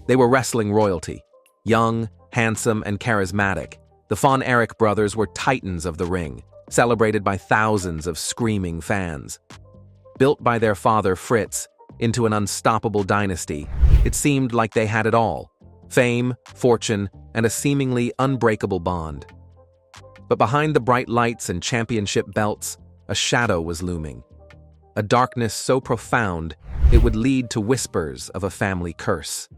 They were wrestling royalty. Young, handsome, and charismatic, the Von Erich brothers were titans of the ring, celebrated by thousands of screaming fans. Built by their father Fritz into an unstoppable dynasty, it seemed like they had it all: fame, fortune, and a seemingly unbreakable bond. But behind the bright lights and championship belts, a shadow was looming. A darkness so profound, it would lead to whispers of a family curse.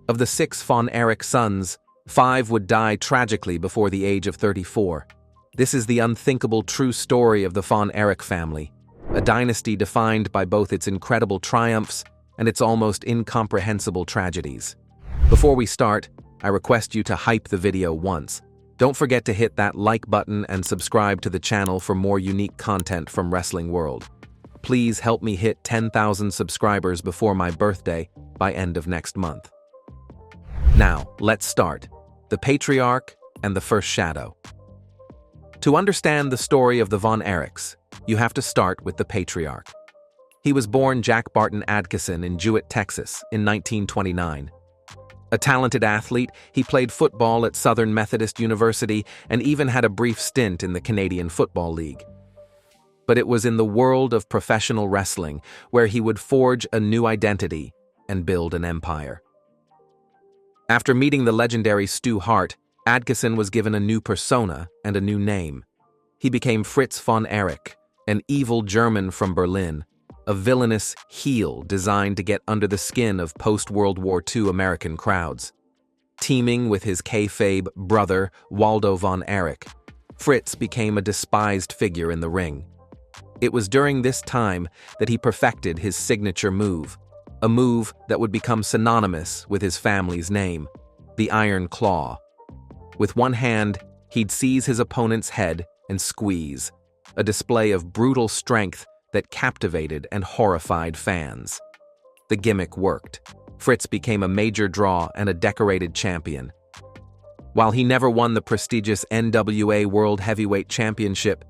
Of the 6 Von Erich sons, 5 would die tragically before the age of 34. This is the unthinkable true story of the Von Erich family, a dynasty defined by both its incredible triumphs and its almost incomprehensible tragedies. Before we start, I request you to hype the video once. Don't forget to hit that like button and subscribe to the channel for more unique content from Wrestling World. Please help me hit 10,000 subscribers before my birthday by end of next month. Now, let's start. The Patriarch and the First Shadow. To understand the story of the Von Erichs, you have to start with the Patriarch. He was born Jack Barton Adkison in Jewett, Texas, in 1929. A talented athlete, he played football at Southern Methodist University and even had a brief stint in the Canadian Football League. But it was in the world of professional wrestling where he would forge a new identity and build an empire. After meeting the legendary Stu Hart, Adkison was given a new persona and a new name. He became Fritz von Erich, an evil German from Berlin, a villainous heel designed to get under the skin of post-World War II American crowds. Teaming with his kayfabe brother, Waldo von Erich, Fritz became a despised figure in the ring. It was during this time that he perfected his signature move, a move that would become synonymous with his family's name, the Iron Claw. With one hand, he'd seize his opponent's head and squeeze, a display of brutal strength that captivated and horrified fans. The gimmick worked. Fritz became a major draw and a decorated champion. While he never won the prestigious NWA World Heavyweight Championship,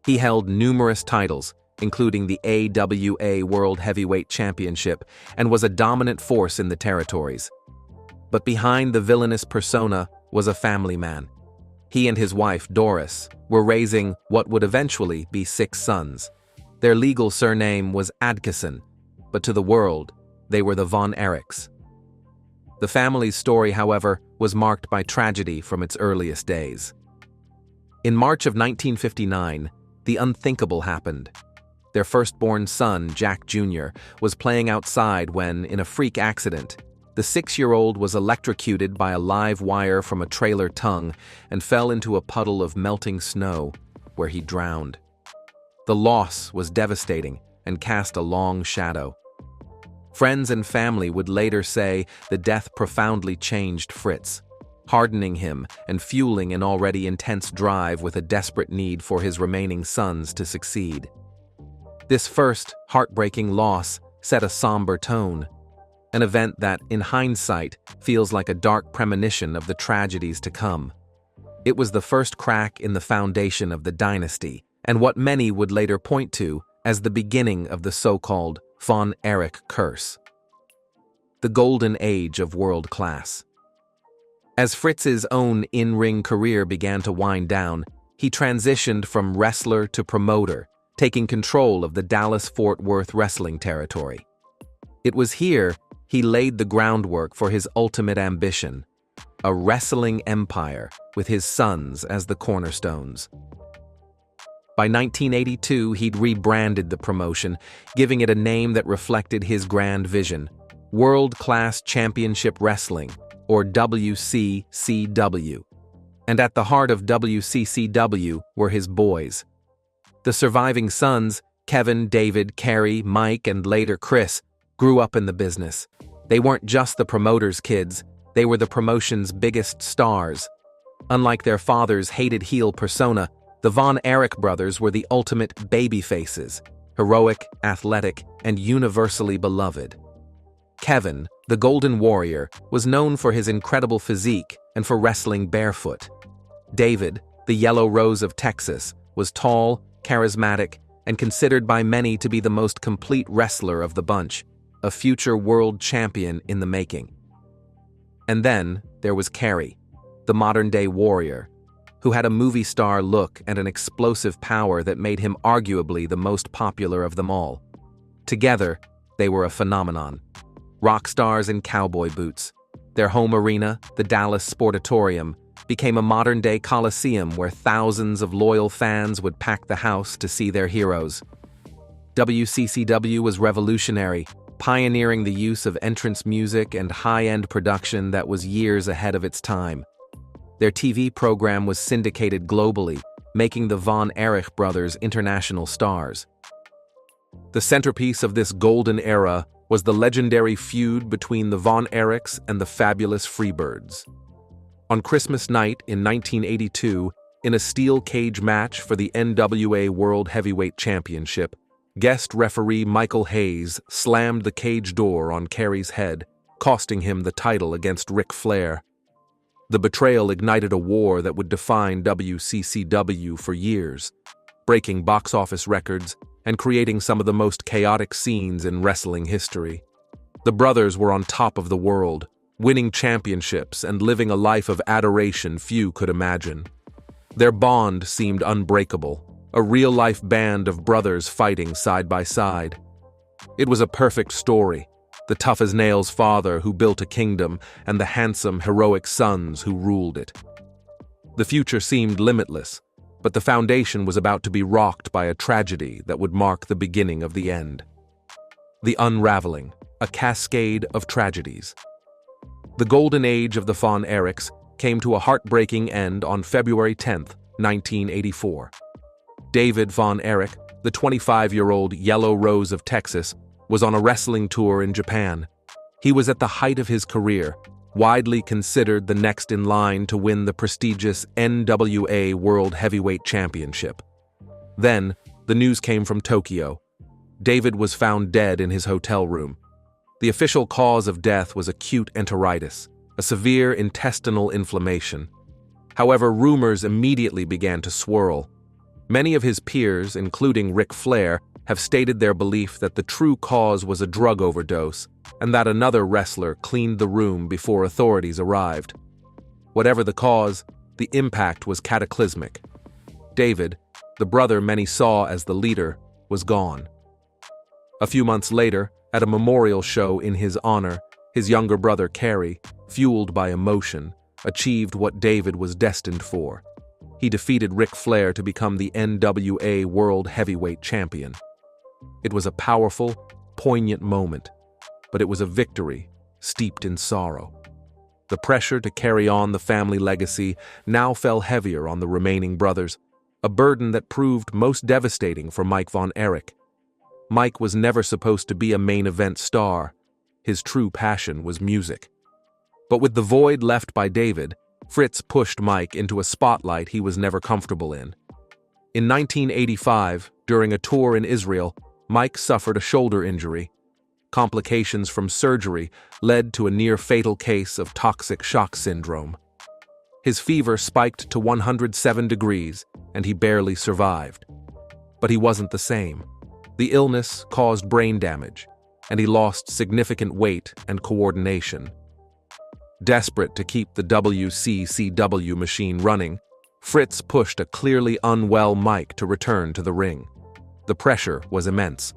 he held numerous titles, including the AWA World Heavyweight Championship, and was a dominant force in the territories. But behind the villainous persona was a family man. He and his wife, Doris, were raising what would eventually be 6 sons. Their legal surname was Adkison, but to the world, they were the Von Erichs. The family's story, however, was marked by tragedy from its earliest days. In March of 1959, the unthinkable happened. Their firstborn son, Jack Jr., was playing outside when, in a freak accident, the 6-year-old was electrocuted by a live wire from a trailer tongue and fell into a puddle of melting snow, where he drowned. The loss was devastating and cast a long shadow. Friends and family would later say the death profoundly changed Fritz, hardening him and fueling an already intense drive with a desperate need for his remaining sons to succeed. This first, heartbreaking loss set a somber tone, an event that, in hindsight, feels like a dark premonition of the tragedies to come. It was the first crack in the foundation of the dynasty, and what many would later point to as the beginning of the so-called Von Erich curse. The golden age of world class. As Fritz's own in-ring career began to wind down, he transitioned from wrestler to promoter, taking control of the Dallas-Fort Worth wrestling territory. It was here he laid the groundwork for his ultimate ambition, a wrestling empire with his sons as the cornerstones. By 1982, he'd rebranded the promotion, giving it a name that reflected his grand vision: World Class Championship Wrestling, or WCCW. And at the heart of WCCW were his boys. The surviving sons, Kevin, David, Kerry, Mike, and later Chris, grew up in the business. They weren't just the promoter's kids, they were the promotion's biggest stars. Unlike their father's hated heel persona, the Von Erich brothers were the ultimate babyfaces, heroic, athletic, and universally beloved. Kevin, the Golden Warrior, was known for his incredible physique and for wrestling barefoot. David, the Yellow Rose of Texas, was tall, charismatic, and considered by many to be the most complete wrestler of the bunch, a future world champion in the making. And then there was Carrie, the modern-day warrior, who had a movie star look and an explosive power that made him arguably the most popular of them all. Together, they were a phenomenon. Rock stars in cowboy boots. Their home arena, the Dallas Sportatorium, became a modern-day coliseum where thousands of loyal fans would pack the house to see their heroes. WCCW was revolutionary, pioneering the use of entrance music and high-end production that was years ahead of its time. Their TV program was syndicated globally, making the Von Erich brothers international stars. The centerpiece of this golden era was the legendary feud between the Von Erichs and the fabulous Freebirds. On Christmas night in 1982, in a steel cage match for the NWA World Heavyweight Championship, guest referee Michael Hayes slammed the cage door on Carrie's head, costing him the title against Ric Flair. The betrayal ignited a war that would define WCCW for years, breaking box office records and creating some of the most chaotic scenes in wrestling history. The brothers were on top of the world, winning championships and living a life of adoration few could imagine. Their bond seemed unbreakable, a real-life band of brothers fighting side by side. It was a perfect story, the tough-as-nails father who built a kingdom and the handsome, heroic sons who ruled it. The future seemed limitless, but the foundation was about to be rocked by a tragedy that would mark the beginning of the end. The unraveling, a cascade of tragedies. The golden age of the Von Erichs came to a heartbreaking end on February 10, 1984. David Von Erich, the 25-year-old Yellow Rose of Texas, was on a wrestling tour in Japan. He was at the height of his career, widely considered the next in line to win the prestigious NWA World Heavyweight Championship. Then, the news came from Tokyo. David was found dead in his hotel room. The official cause of death was acute enteritis, a severe intestinal inflammation. However, rumors immediately began to swirl. Many of his peers, including Ric Flair, have stated their belief that the true cause was a drug overdose and that another wrestler cleaned the room before authorities arrived. Whatever the cause, the impact was cataclysmic. David, the brother many saw as the leader, was gone. A few months later, at a memorial show in his honor, his younger brother Carrie, fueled by emotion, achieved what David was destined for. He defeated Ric Flair to become the NWA World Heavyweight Champion. It was a powerful, poignant moment, but it was a victory steeped in sorrow. The pressure to carry on the family legacy now fell heavier on the remaining brothers, a burden that proved most devastating for Mike Von Erich. Mike was never supposed to be a main event star. His true passion was music. But with the void left by David, Fritz pushed Mike into a spotlight he was never comfortable in. In 1985, during a tour in Israel, Mike suffered a shoulder injury. Complications from surgery led to a near-fatal case of toxic shock syndrome. His fever spiked to 107 degrees, and he barely survived. But he wasn't the same. The illness caused brain damage, and he lost significant weight and coordination. Desperate to keep the WCCW machine running, Fritz pushed a clearly unwell Mike to return to the ring. The pressure was immense.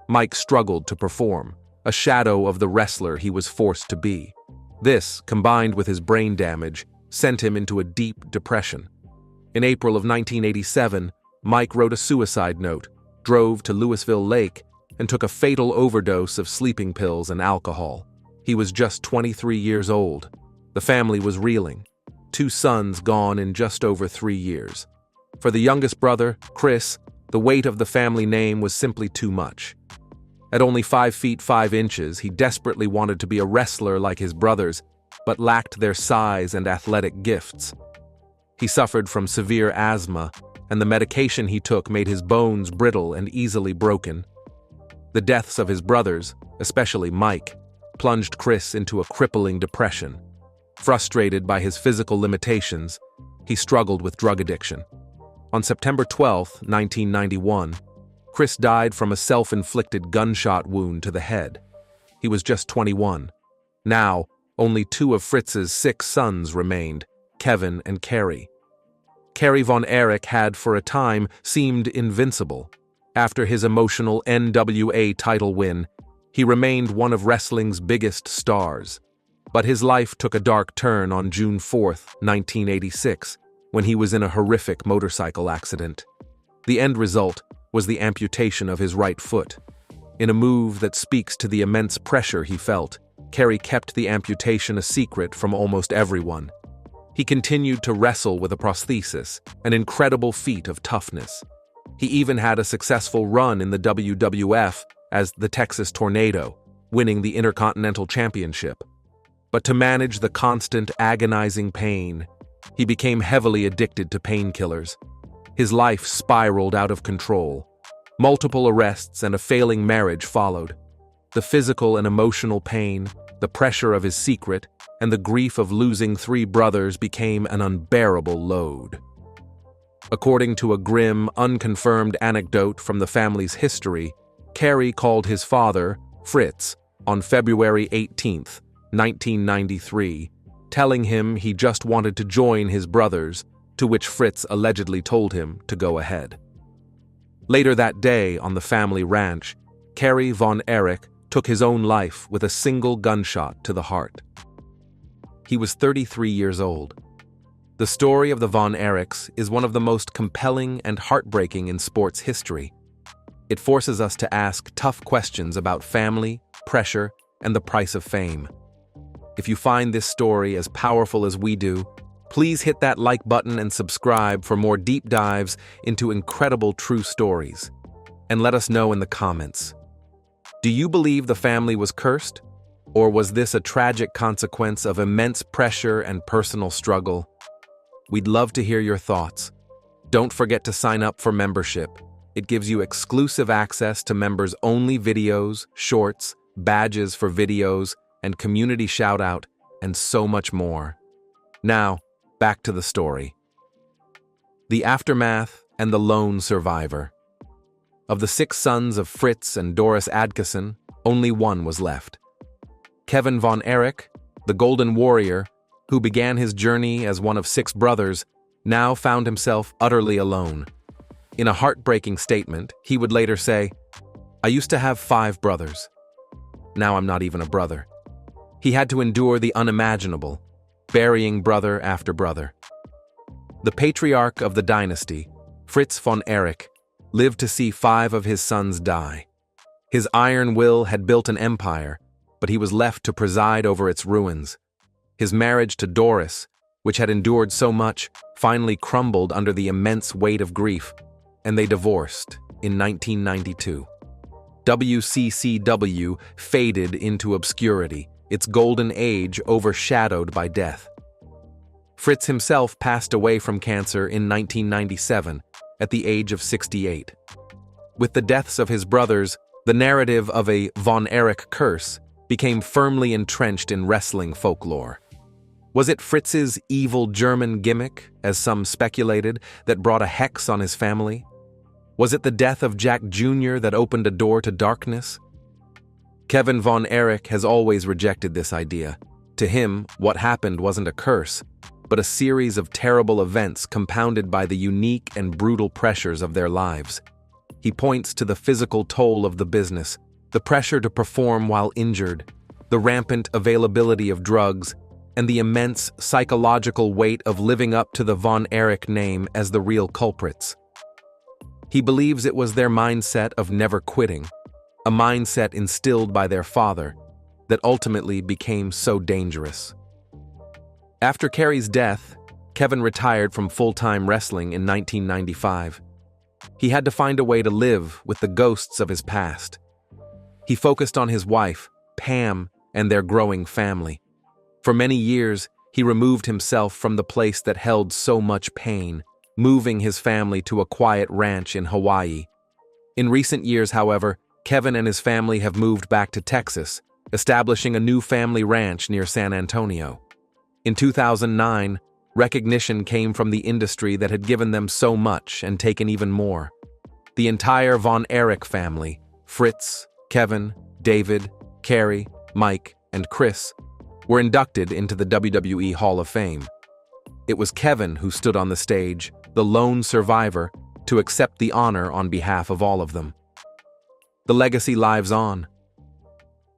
Mike struggled to perform, a shadow of the wrestler he was forced to be. This, combined with his brain damage, sent him into a deep depression. In April of 1987, Mike wrote a suicide note, drove to Louisville Lake, and took a fatal overdose of sleeping pills and alcohol. He was just 23 years old. The family was reeling. 2 sons gone in just over 3 years. For the youngest brother, Chris, the weight of the family name was simply too much. At only 5 feet 5 inches, he desperately wanted to be a wrestler like his brothers, but lacked their size and athletic gifts. He suffered from severe asthma, and the medication he took made his bones brittle and easily broken. The deaths of his brothers, especially Mike, plunged Chris into a crippling depression. Frustrated by his physical limitations, he struggled with drug addiction. On September 12, 1991, Chris died from a self-inflicted gunshot wound to the head. He was just 21. Now, only 2 of Fritz's 6 sons remained, Kevin and Kerry. Kerry von Erich had, for a time, seemed invincible. After his emotional NWA title win, he remained one of wrestling's biggest stars. But his life took a dark turn on June 4, 1986, when he was in a horrific motorcycle accident. The end result was the amputation of his right foot. In a move that speaks to the immense pressure he felt, Kerry kept the amputation a secret from almost everyone. He continued to wrestle with a prosthesis, an incredible feat of toughness. He even had a successful run in the WWF as the Texas Tornado, winning the Intercontinental Championship. But to manage the constant, agonizing pain, he became heavily addicted to painkillers. His life spiraled out of control. Multiple arrests and a failing marriage followed. The physical and emotional pain, the pressure of his secret, and the grief of losing 3 brothers became an unbearable load. According to a grim, unconfirmed anecdote from the family's history, Kerry called his father, Fritz, on February 18, 1993, telling him he just wanted to join his brothers, to which Fritz allegedly told him to go ahead. Later that day, on the family ranch, Kerry von Erich took his own life with a single gunshot to the heart. He was 33 years old. The story of the Von Erichs is one of the most compelling and heartbreaking in sports history. It forces us to ask tough questions about family, pressure, and the price of fame. If you find this story as powerful as we do, please hit that like button and subscribe for more deep dives into incredible true stories. And let us know in the comments. Do you believe the family was cursed? Or was this a tragic consequence of immense pressure and personal struggle? We'd love to hear your thoughts. Don't forget to sign up for membership. It gives you exclusive access to members-only videos, shorts, badges for videos, and community shout-out, and so much more. Now, back to the story. The aftermath and the lone survivor. Of the 6 sons of Fritz and Doris Adkisson, only one was left. Kevin von Erich, the Golden Warrior, who began his journey as one of 6 brothers, now found himself utterly alone. In a heartbreaking statement, he would later say, "I used to have 5 brothers. Now I'm not even a brother." He had to endure the unimaginable, burying brother after brother. The patriarch of the dynasty, Fritz von Erich, lived to see 5 of his sons die. His iron will had built an empire, but he was left to preside over its ruins. His marriage to Doris, which had endured so much, finally crumbled under the immense weight of grief, and they divorced in 1992. WCCW faded into obscurity, its golden age overshadowed by death. Fritz himself passed away from cancer in 1997, at the age of 68. With the deaths of his brothers, the narrative of a Von Erich curse became firmly entrenched in wrestling folklore. Was it Fritz's evil German gimmick, as some speculated, that brought a hex on his family? Was it the death of Jack Jr. that opened a door to darkness? Kevin von Erich has always rejected this idea. To him, what happened wasn't a curse, but a series of terrible events compounded by the unique and brutal pressures of their lives. He points to the physical toll of the business, the pressure to perform while injured, the rampant availability of drugs, and the immense psychological weight of living up to the Von Erich name as the real culprits. He believes it was their mindset of never quitting, a mindset instilled by their father, that ultimately became so dangerous. After Kerry's death, Kevin retired from full-time wrestling in 1995. He had to find a way to live with the ghosts of his past. He focused on his wife, Pam, and their growing family. For many years, he removed himself from the place that held so much pain, moving his family to a quiet ranch in Hawaii. In recent years, however, Kevin and his family have moved back to Texas, establishing a new family ranch near San Antonio. In 2009, recognition came from the industry that had given them so much and taken even more. The entire Von Erich family, Fritz, Kevin, David, Kerry, Mike, and Chris, were inducted into the WWE Hall of Fame. It was Kevin who stood on the stage, the lone survivor, to accept the honor on behalf of all of them. The legacy lives on.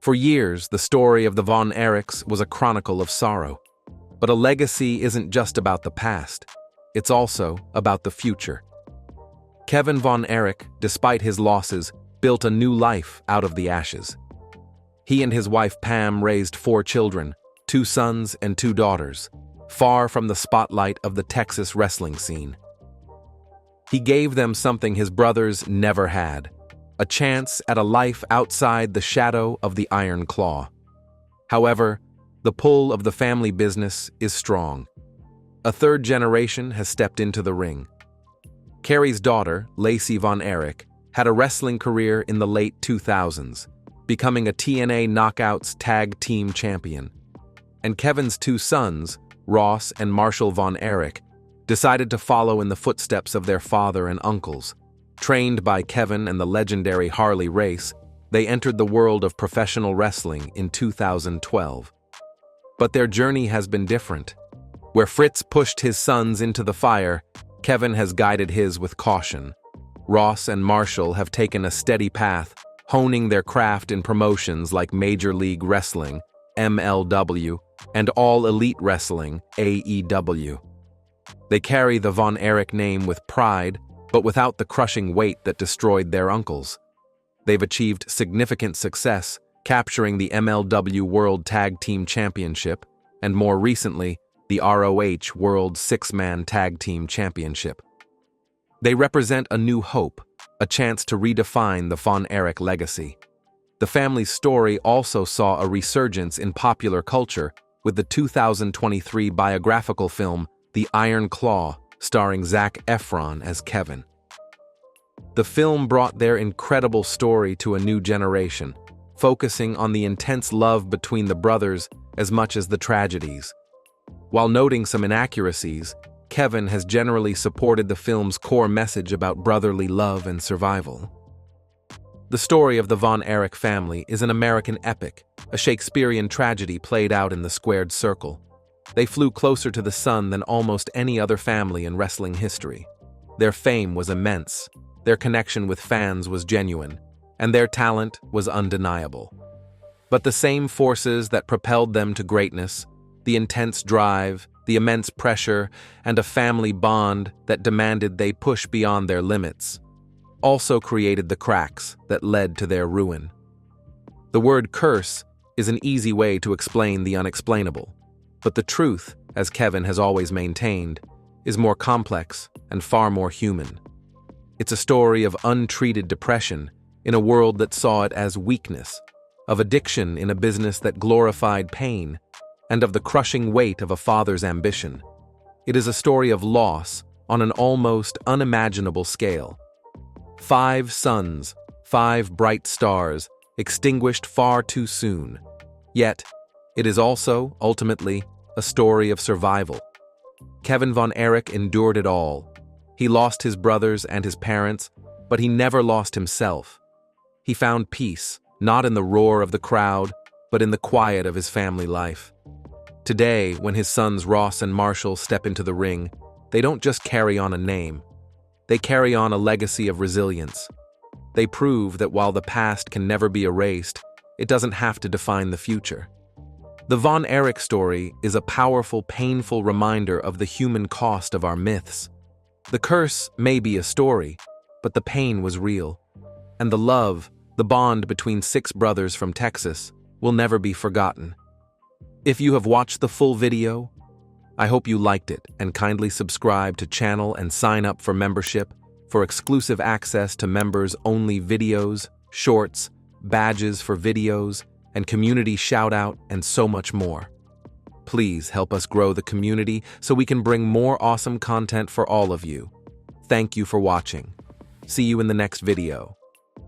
For years, the story of the Von Erichs was a chronicle of sorrow. But a legacy isn't just about the past, it's also about the future. Kevin Von Erich, despite his losses, built a new life out of the ashes. He and his wife Pam raised 4 children, 2 sons and 2 daughters, far from the spotlight of the Texas wrestling scene. He gave them something his brothers never had, a chance at a life outside the shadow of the Iron Claw. However, the pull of the family business is strong. A 3rd generation has stepped into the ring. Carrie's daughter, Lacey Von Erich, had a wrestling career in the late 2000s, becoming a TNA Knockouts Tag Team Champion. And Kevin's 2 sons, Ross and Marshall Von Erich, decided to follow in the footsteps of their father and uncles. Trained by Kevin and the legendary Harley Race, they entered the world of professional wrestling in 2012. But their journey has been different. Where Fritz pushed his sons into the fire, Kevin has guided his with caution. Ross and Marshall have taken a steady path, honing their craft in promotions like Major League Wrestling, MLW, and All Elite Wrestling, AEW. They carry the Von Erich name with pride, but without the crushing weight that destroyed their uncles. They've achieved significant success, capturing the MLW World Tag Team Championship, and more recently, the ROH World 6-Man Tag Team Championship. They represent a new hope, a chance to redefine the Von Erich legacy. The family's story also saw a resurgence in popular culture with the 2023 biographical film The Iron Claw, starring Zac Efron as Kevin. The film brought their incredible story to a new generation, focusing on the intense love between the brothers as much as the tragedies. While noting some inaccuracies, Kevin has generally supported the film's core message about brotherly love and survival. The story of the Von Erich family is an American epic, a Shakespearean tragedy played out in the squared circle. They flew closer to the sun than almost any other family in wrestling history. Their fame was immense, their connection with fans was genuine, and their talent was undeniable. But the same forces that propelled them to greatness, the intense drive, the immense pressure, and a family bond that demanded they push beyond their limits, also created the cracks that led to their ruin. The word curse is an easy way to explain the unexplainable, but the truth, as Kevin has always maintained, is more complex and far more human. It's a story of untreated depression in a world that saw it as weakness, of addiction in a business that glorified pain, and of the crushing weight of a father's ambition. It is a story of loss on an almost unimaginable scale. 5 sons, 5 bright stars, extinguished far too soon. Yet, it is also, ultimately, a story of survival. Kevin Von Erich endured it all. He lost his brothers and his parents, but he never lost himself. He found peace, not in the roar of the crowd, but in the quiet of his family life. Today, when his sons Ross and Marshall step into the ring, they don't just carry on a name. They carry on a legacy of resilience. They prove that while the past can never be erased, it doesn't have to define the future. The Von Erich story is a powerful, painful reminder of the human cost of our myths. The curse may be a story, but the pain was real. And the love, the bond between 6 brothers from Texas, will never be forgotten. If you have watched the full video, I hope you liked it and kindly subscribe to channel and sign up for membership for exclusive access to members-only videos, shorts, badges for videos, and community shout-out and so much more. Please help us grow the community so we can bring more awesome content for all of you. Thank you for watching. See you in the next video.